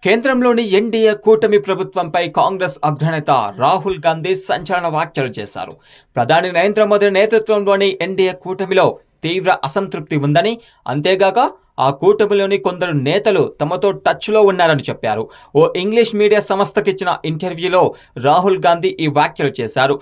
కేంద్రంలోని ఎన్డీఏ కూటమి ప్రభుత్వంపై కాంగ్రెస్ అగ్రనేత రాహుల్ గాంధీ సంచలన వ్యాఖ్యలు చేశారు. ప్రధాని నరేంద్ర మోదీ నేతృత్వంలోని ఎన్డీఏ కూటమిలో తీవ్ర అసంతృప్తి ఉందని, అంతేగాక ఆ కూటమిలోని కొందరు నేతలు తమతో టచ్లో ఉన్నారని చెప్పారు. ఓ ఇంగ్లీష్ మీడియా సంస్థకిచ్చిన ఇంటర్వ్యూలో రాహుల్ గాంధీ ఈ వ్యాఖ్యలు చేశారు.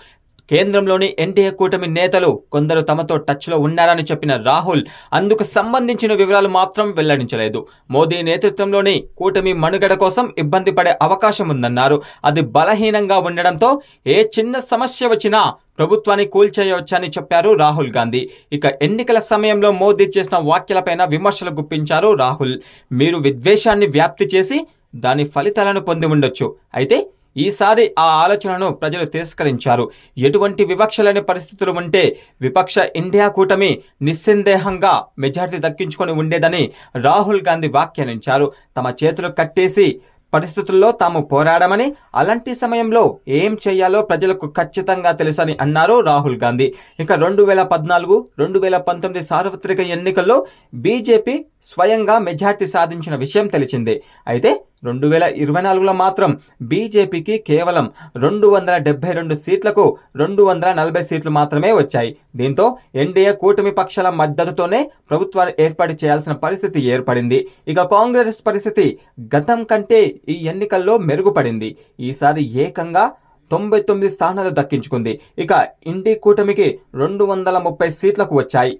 కేంద్రంలోని ఎన్డీఏ కూటమి నేతలు కొందరు తమతో టచ్లో ఉన్నారని చెప్పిన రాహుల్ అందుకు సంబంధించిన వివరాలు మాత్రం వెల్లడించలేదు. మోదీ నేతృత్వంలోని కూటమి మనుగడ కోసం ఇబ్బంది పడే అవకాశం ఉందన్నారు. అది బలహీనంగా ఉండడంతో ఏ చిన్న సమస్య వచ్చినా ప్రభుత్వాన్ని కూల్చేయవచ్చని చెప్పారు రాహుల్ గాంధీ. ఇక ఎన్నికల సమయంలో మోదీ చేసిన వ్యాఖ్యలపైన విమర్శలు గుప్పించారు రాహుల్. మీరు విద్వేషాన్ని వ్యాప్తి చేసి దాని ఫలితాలను పొంది ఉండొచ్చు, అయితే ఈసారి ఆ ఆలోచనను ప్రజలు తిరస్కరించారు. ఎటువంటి వివక్షలేని పరిస్థితులు ఉంటే విపక్ష ఇండియా కూటమి నిస్సందేహంగా మెజార్టీ దక్కించుకొని ఉండేదని రాహుల్ గాంధీ వ్యాఖ్యానించారు. తమ చేతులు కట్టేసి పరిస్థితుల్లో తాము పోరాడమని, అలాంటి సమయంలో ఏం చేయాలో ప్రజలకు ఖచ్చితంగా తెలుసని అన్నారు రాహుల్ గాంధీ. ఇక 2014, 2019 సార్వత్రిక ఎన్నికల్లో బీజేపీ స్వయంగా మెజార్టీ సాధించిన విషయం తెలిసిందే. అయితే 2024లో మాత్రం బీజేపీకి కేవలం 272 సీట్లకు 240 సీట్లు మాత్రమే వచ్చాయి. దీంతో ఎన్డీఏ కూటమి పక్షాల మద్దతుతోనే ప్రభుత్వాన్ని ఏర్పాటు చేయాల్సిన పరిస్థితి ఏర్పడింది. ఇక కాంగ్రెస్ పరిస్థితి గతం కంటే ఈ ఎన్నికల్లో మెరుగుపడింది. ఈసారి ఏకంగా 99 స్థానాలు దక్కించుకుంది. ఇక ఇండి కూటమికి 230 సీట్లకు వచ్చాయి.